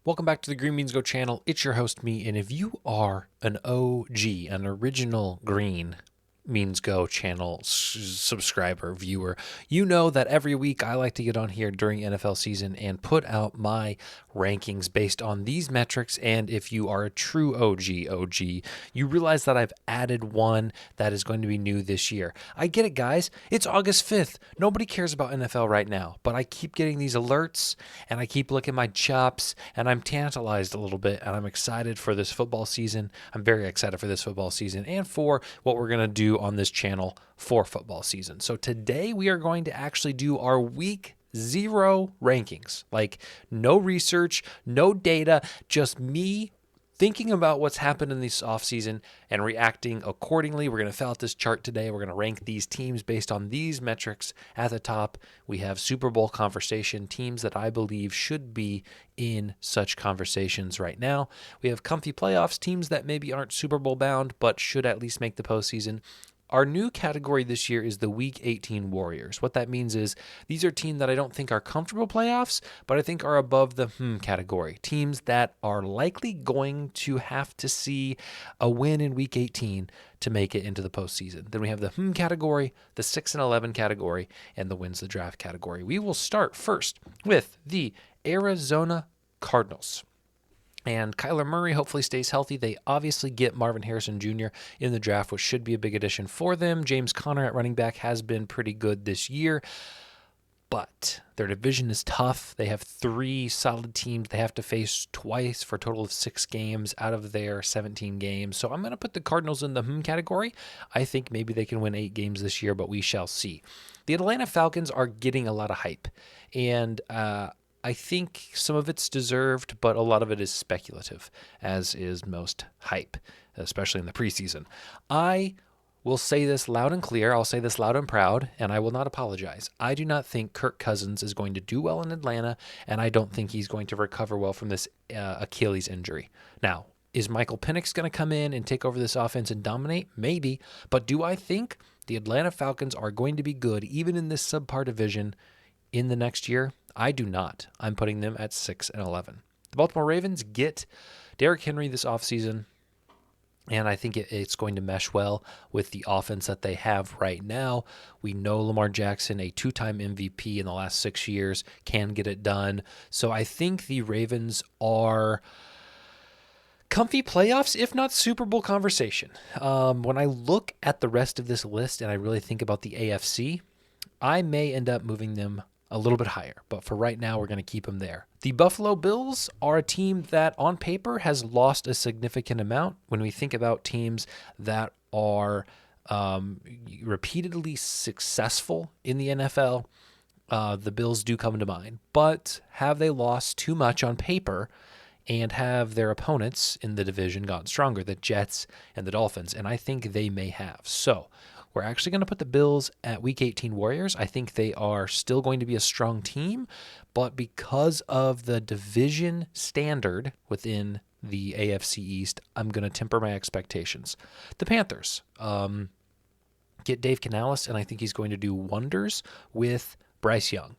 Welcome back to the Green Beans Go channel. It's your host, me, and if you are an OG, an original Green Beans Go channel subscriber, viewer, you know that every week I like to get on here during NFL season and put out my rankings based on these metrics. And if you are a true OG, you realize that I've added one that is going to be new this year. I get it, guys. It's August 5th. Nobody cares about NFL right now, but I keep getting these alerts and I keep looking my chops and I'm tantalized a little bit and I'm excited for this football season. I'm very excited for this football season and for what we're going to do on this channel for football season. So today we are going to actually do our week 0 rankings. Like no research, no data, just me thinking about what's happened in this offseason and reacting accordingly. We're going to fill out this chart today. We're going to rank these teams based on these metrics. At the top, we have Super Bowl conversation, teams that I believe should be in such conversations right now. We have comfy playoffs, teams that maybe aren't Super Bowl bound, but should at least make the postseason. Our new category this year is the Week 18 Warriors. What that means is these are teams that I don't think are comfortable playoffs, but I think are above the category. Teams that are likely going to have to see a win in Week 18 to make it into the postseason. Then we have the category, the 6-11 category, and the wins the draft category. We will start first with the Arizona Cardinals. And Kyler Murray hopefully stays healthy. They obviously get Marvin Harrison Jr. in the draft, which should be a big addition for them. James Conner at running back has been pretty good this year, but their division is tough. They have 3 solid teams they have to face twice for a total of 6 games out of their 17 games. So I'm going to put the Cardinals in the category. I think maybe they can win 8 games this year, but we shall see. The Atlanta Falcons are getting a lot of hype, and I think some of it's deserved, but a lot of it is speculative, as is most hype, especially in the preseason. I will say this loud and clear. I'll say this loud and proud, and I will not apologize. I do not think Kirk Cousins is going to do well in Atlanta, and I don't think he's going to recover well from this Achilles injury. Now, is Michael Penix going to come in and take over this offense and dominate? Maybe, but do I think the Atlanta Falcons are going to be good, even in this subpar division, in the next year? I do not. I'm putting them at 6-11. The Baltimore Ravens get Derrick Henry this offseason, and I think it's going to mesh well with the offense that they have right now. We know Lamar Jackson, a 2-time MVP in the last 6 years, can get it done. So I think the Ravens are comfy playoffs, if not Super Bowl conversation. When I look at the rest of this list and I really think about the AFC, I may end up moving them a little bit higher, but for right now, we're going to keep them there. The Buffalo Bills are a team that on paper has lost a significant amount. When we think about teams that are repeatedly successful in the NFL, the Bills do come to mind. But have they lost too much on paper, and have their opponents in the division gotten stronger, the Jets and the Dolphins? And I think they may have. So we're actually going to put the Bills at Week 18 Warriors. I think they are still going to be a strong team, but because of the division standard within the AFC East, I'm going to temper my expectations. The Panthers get Dave Canales, and I think he's going to do wonders with Bryce Young,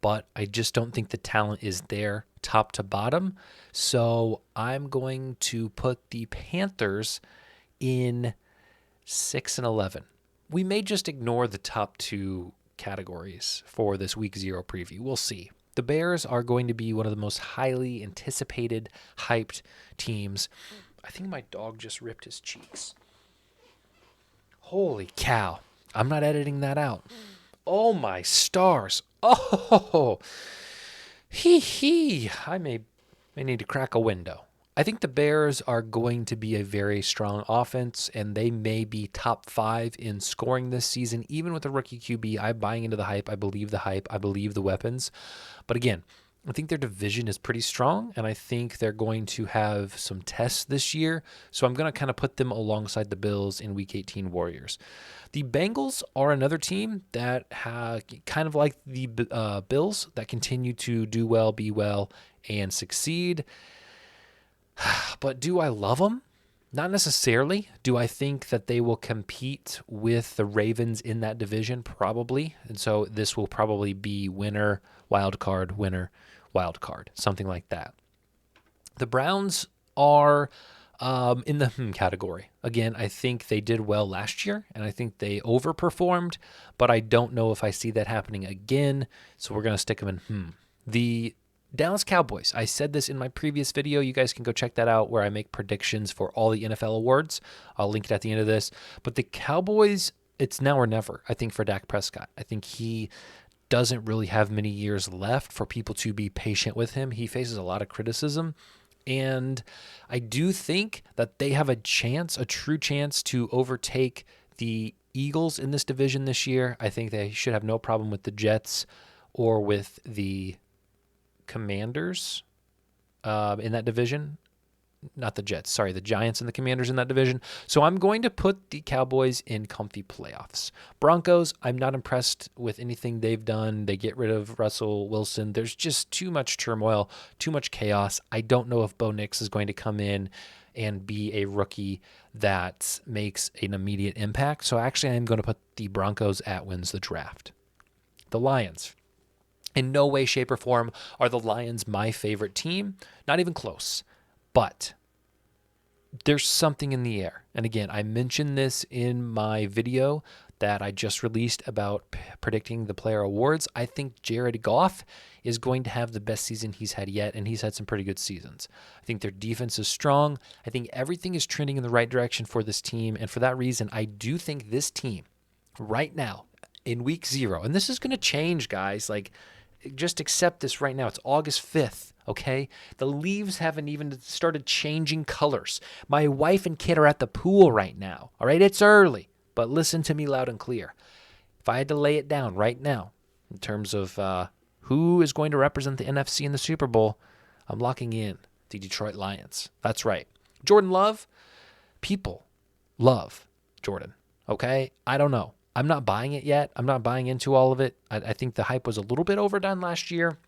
but I just don't think the talent is there top to bottom. So I'm going to put the Panthers in 6-11. We may just ignore the top 2 categories for this Week 0 preview. We'll see. The Bears are going to be one of the most highly anticipated, hyped teams. I think my dog just ripped his cheeks. Holy cow. I'm not editing that out. Oh, my stars. Oh, I may need to crack a window. I think the Bears are going to be a very strong offense, and they may be top 5 in scoring this season, even with a rookie QB. I'm buying into the hype. I believe the hype. I believe the weapons. But again, I think their division is pretty strong, and I think they're going to have some tests this year. So I'm going to kind of put them alongside the Bills in Week 18 Warriors. The Bengals are another team that kind of like the Bills that continue to do well, be well, and succeed. But do I love them? Not necessarily. Do I think that they will compete with the Ravens in that division? Probably. And so this will probably be winner, wild card, something like that. The Browns are in the category. Again, I think they did well last year, and I think they overperformed, but I don't know if I see that happening again, so we're going to stick them in The Dallas Cowboys. I said this in my previous video. You guys can go check that out where I make predictions for all the NFL awards. I'll link it at the end of this. But the Cowboys, it's now or never, I think, for Dak Prescott. I think he doesn't really have many years left for people to be patient with him. He faces a lot of criticism. And I do think that they have a chance, a true chance to overtake the Eagles in this division this year. I think they should have no problem with the Jets or with the Commanders in that division. Not the Jets, sorry, the Giants and the Commanders in that division. So I'm going to put the Cowboys in comfy playoffs. Broncos, I'm not impressed with anything they've done. They get rid of Russell Wilson. There's just too much turmoil, too much chaos. I don't know if Bo Nix is going to come in and be a rookie that makes an immediate impact. So actually, I'm going to put the Broncos at wins the draft. The Lions. In no way, shape, or form are the Lions my favorite team. Not even close. But there's something in the air. And again, I mentioned this in my video that I just released about predicting the player awards. I think Jared Goff is going to have the best season he's had yet, and he's had some pretty good seasons. I think their defense is strong. I think everything is trending in the right direction for this team. And for that reason, I do think this team right now in week 0, and this is going to change, guys. Like, just accept this right now. It's August 5th. Okay, the leaves haven't even started changing colors. My wife and kid are at the pool right now. All right, it's early, but listen to me loud and clear. If I had to lay it down right now in terms of who is going to represent the NFC in the Super Bowl, I'm locking in the Detroit Lions. That's right. Jordan Love, people love Jordan. Okay, I don't know. I'm not buying it yet. I'm not buying into all of it. I think the hype was a little bit overdone last year.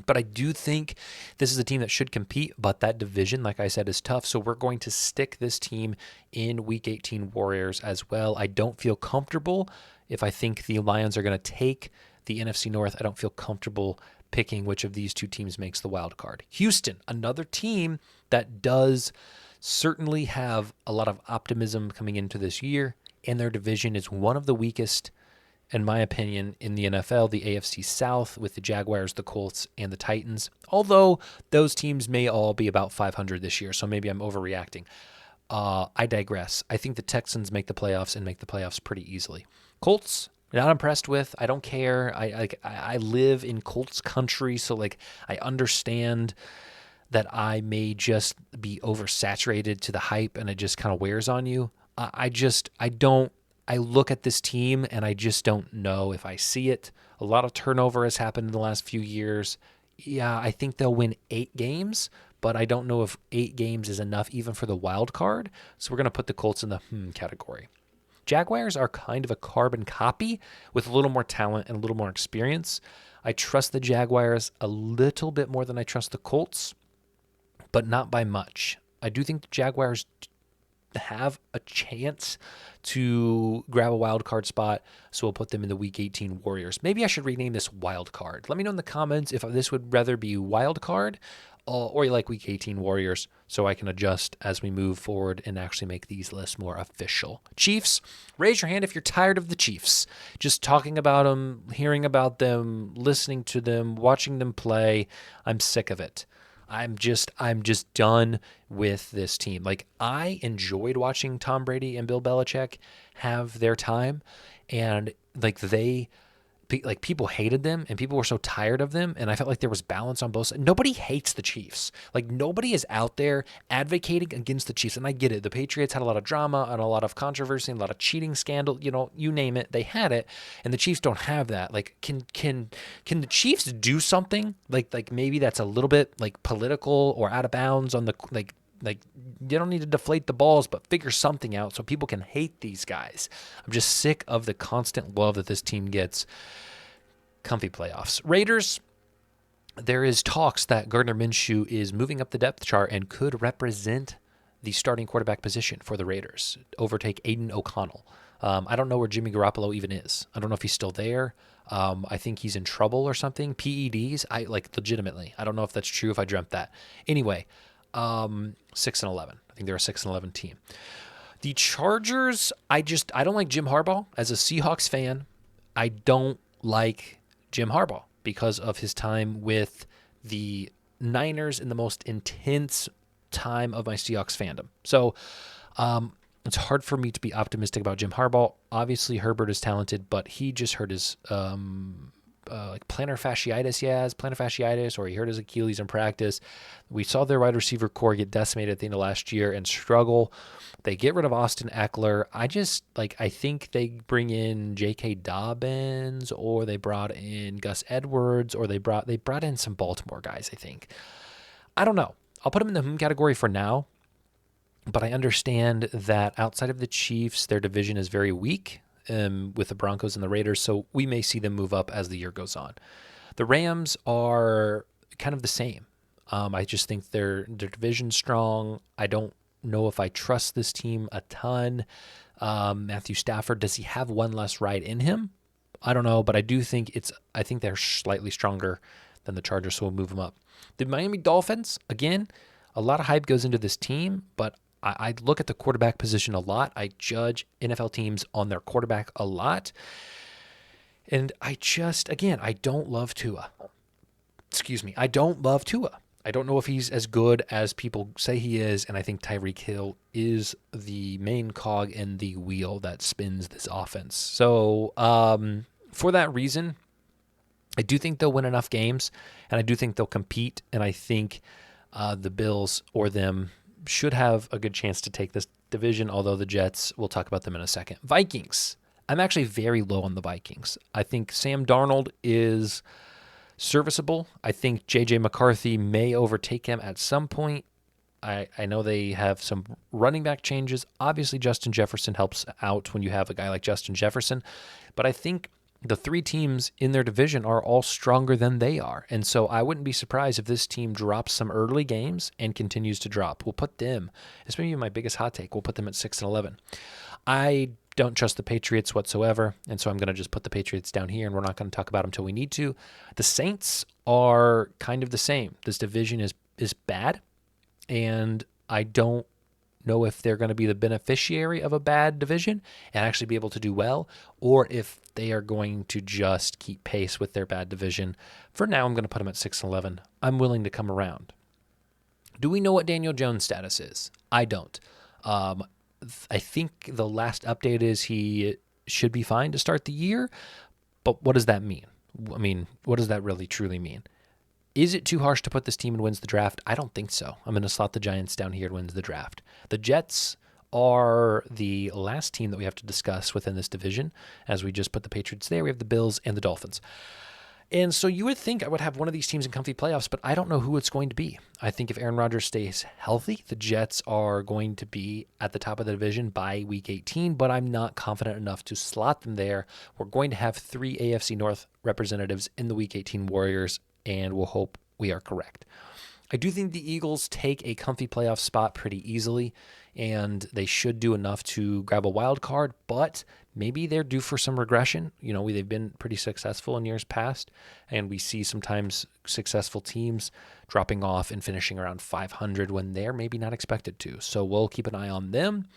But I do think this is a team that should compete, but that division, like I said, is tough. So we're going to stick this team in Week 18 Warriors as well. I don't feel comfortable if I think the Lions are going to take the NFC North. I don't feel comfortable picking which of these two teams makes the wild card. Houston, another team that does certainly have a lot of optimism coming into this year, and their division is one of the weakest, in my opinion, in the NFL, the AFC South with the Jaguars, the Colts, and the Titans. Although those teams may all be about 500 this year, so maybe I'm overreacting. I digress. I think the Texans make the playoffs and make the playoffs pretty easily. Colts, not impressed with. I don't care. I live in Colts country, so like I understand that I may just be oversaturated to the hype and it just kind of wears on you. I look at this team and I just don't know if I see it. A lot of turnover has happened in the last few years. Yeah, I think they'll win 8 games, but I don't know if 8 games is enough even for the wild card. So we're going to put the Colts in the category. Jaguars are kind of a carbon copy with a little more talent and a little more experience. I trust the Jaguars a little bit more than I trust the Colts, but not by much. I do think the Jaguars have a chance to grab a wild card spot, so we'll put them in the Week 18 Warriors. Maybe I should rename this wild card. Let me know in the comments if this would rather be wild card or you like Week 18 Warriors, so I can adjust as we move forward and actually make these lists more official. Chiefs, raise your hand if you're tired of the Chiefs. Just talking about them, hearing about them, listening to them, watching them play. I'm sick of it. I'm just done with this team. Like, I enjoyed watching Tom Brady and Bill Belichick have their time, and people hated them and people were so tired of them, and I felt like there was balance on both sides. Nobody hates the Chiefs. Like, nobody is out there advocating against the Chiefs, and I get it. The Patriots had a lot of drama and a lot of controversy and a lot of cheating scandal. You name it, they had it, and the Chiefs don't have that. Like, can the Chiefs do something like maybe that's a little bit like political or out of bounds on the like you don't need to deflate the balls, but figure something out so people can hate these guys. I'm just sick of the constant love that this team gets. Comfy playoffs. Raiders, there is talks that Gardner Minshew is moving up the depth chart and could represent the starting quarterback position for the Raiders, overtake Aiden O'Connell. I don't know where Jimmy Garoppolo even is. I don't know if he's still there. I think he's in trouble or something. PEDs, I like legitimately. I don't know if that's true, if I dreamt that. Anyway, 6-11. I think they're a 6-11 team. The Chargers, I don't like Jim Harbaugh. As a Seahawks fan, I don't like Jim Harbaugh because of his time with the Niners in the most intense time of my Seahawks fandom. So it's hard for me to be optimistic about Jim Harbaugh. Obviously, Herbert is talented, but he just hurt his like plantar fasciitis, or he hurt his Achilles in practice. We saw their wide receiver core get decimated at the end of last year and struggle. They get rid of Austin Eckler. I think they bring in J.K. Dobbins, or they brought in Gus Edwards, or they brought in some Baltimore guys, I think. I don't know. I'll put them in the category for now, but I understand that outside of the Chiefs, their division is very weak with the Broncos and the Raiders, so we may see them move up as the year goes on. The Rams are kind of the same. I just think their division's strong. I don't know if I trust this team a ton. Matthew Stafford, does he have one less ride in him? I don't know, but I think they're slightly stronger than the Chargers, so we'll move them up. The Miami Dolphins, again, a lot of hype goes into this team, but I look at the quarterback position a lot. I judge NFL teams on their quarterback a lot. And I don't love Tua. I don't love Tua. I don't know if he's as good as people say he is, and I think Tyreek Hill is the main cog in the wheel that spins this offense. So for that reason, I do think they'll win enough games, and I do think they'll compete, and I think the Bills or them should have a good chance to take this division, although the Jets, we'll talk about them in a second. Vikings. I'm actually very low on the Vikings. I think Sam Darnold is serviceable. I think J.J. McCarthy may overtake him at some point. I know they have some running back changes. Obviously, Justin Jefferson helps out when you have a guy like Justin Jefferson, but I think the three teams in their division are all stronger than they are. And so I wouldn't be surprised if this team drops some early games and continues to drop. We'll put them, this may be my biggest hot take, we'll put them at 6-11. I don't trust the Patriots whatsoever, and so I'm going to just put the Patriots down here, and we're not going to talk about them until we need to. The Saints are kind of the same. This division is bad, and I don't know if they're going to be the beneficiary of a bad division and actually be able to do well, or if they are going to just keep pace with their bad division. For now, I'm going to put them at 6-11. I'm willing to come around. Do we know what Daniel Jones' status is? I don't. I think the last update is he should be fine to start the year, but what does that mean? I mean, what does that really truly mean? Is it too harsh to put this team in wins the draft? I don't think so. I'm going to slot the Giants down here to wins the draft. The Jets are the last team that we have to discuss within this division. As we just put the Patriots there, we have the Bills and the Dolphins. And so you would think I would have one of these teams in comfy playoffs, but I don't know who it's going to be. I think if Aaron Rodgers stays healthy, the Jets are going to be at the top of the division by week 18, but I'm not confident enough to slot them there. We're going to have 3 AFC North representatives in the week 18 Warriors, and we'll hope we are correct. I do think the Eagles take a comfy playoff spot pretty easily, and they should do enough to grab a wild card, but maybe they're due for some regression. You know, they've been pretty successful in years past, and we see sometimes successful teams dropping off and finishing around 500 when they're maybe not expected to. So we'll keep an eye on them.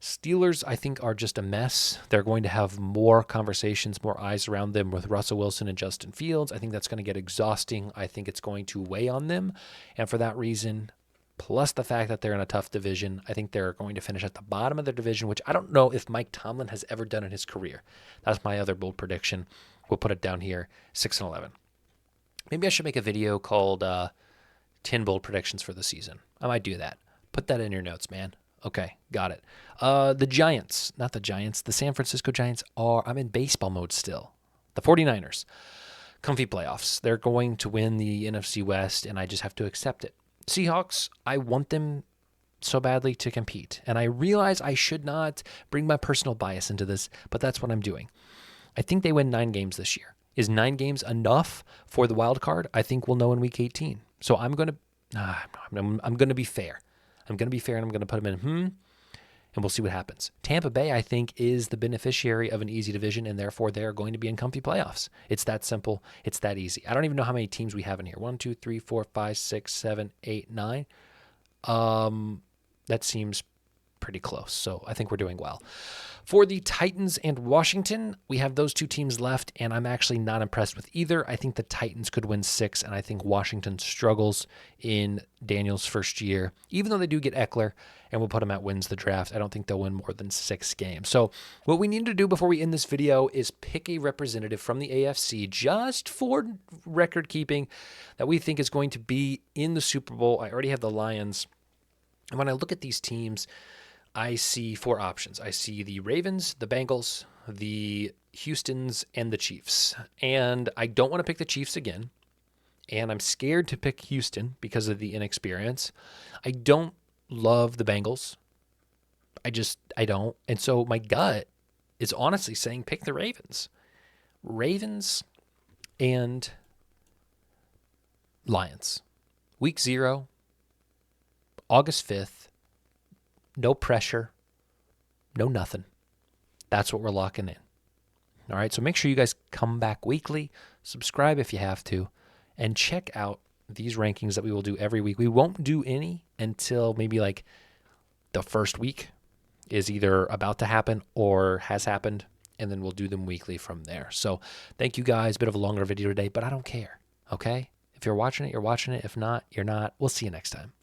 Steelers, I think, are just a mess. They're going to have more conversations, more eyes around them with Russell Wilson and Justin Fields. I think that's going to get exhausting. I think it's going to weigh on them. And for that reason, plus the fact that they're in a tough division, I think they're going to finish at the bottom of their division, which I don't know if Mike Tomlin has ever done in his career. That's my other bold prediction. We'll put it down here, 6-11. Maybe I should make a video called 10 bold predictions for the season. I might do that. Put that in your notes, man. Okay, got it. The Giants, not the Giants, the San Francisco Giants I'm in baseball mode still. The 49ers, comfy playoffs. They're going to win the NFC West, and I just have to accept it. Seahawks, I want them so badly to compete, and I realize I should not bring my personal bias into this, but that's what I'm doing. I think they win 9 games this year. Is 9 games enough for the wild card? I think we'll know in week 18. So I'm going to be fair. I'm going to be fair, and I'm going to put them in, and and we'll see what happens. Tampa Bay, I think, is the beneficiary of an easy division, and therefore they're going to be in comfy playoffs. It's that simple. It's that easy. I don't even know how many teams we have in here. 1, 2, 3, 4, 5, 6, 7, 8, 9. That seems pretty close, so I think we're doing well. For the Titans and Washington, we have those two teams left, and I'm actually not impressed with either. I think the Titans could win 6, and I think Washington struggles in Daniel's first year. Even though they do get Eckler, and we'll put him at wins the draft, I don't think they'll win more than 6 games. So what we need to do before we end this video is pick a representative from the AFC just for record keeping that we think is going to be in the Super Bowl. I already have the Lions. And when I look at these teams, I see 4 options. I see the Ravens, the Bengals, the Houstons, and the Chiefs. And I don't want to pick the Chiefs again. And I'm scared to pick Houston because of the inexperience. I don't love the Bengals. I don't. And so my gut is honestly saying pick the Ravens. Ravens and Lions. Week 0, August 5th. No pressure, no nothing. That's what we're locking in. All right, so make sure you guys come back weekly, subscribe if you have to, and check out these rankings that we will do every week. We won't do any until maybe like the first week is either about to happen or has happened, and then we'll do them weekly from there. So thank you guys. Bit of a longer video today, but I don't care, okay? If you're watching it, you're watching it. If not, you're not. We'll see you next time.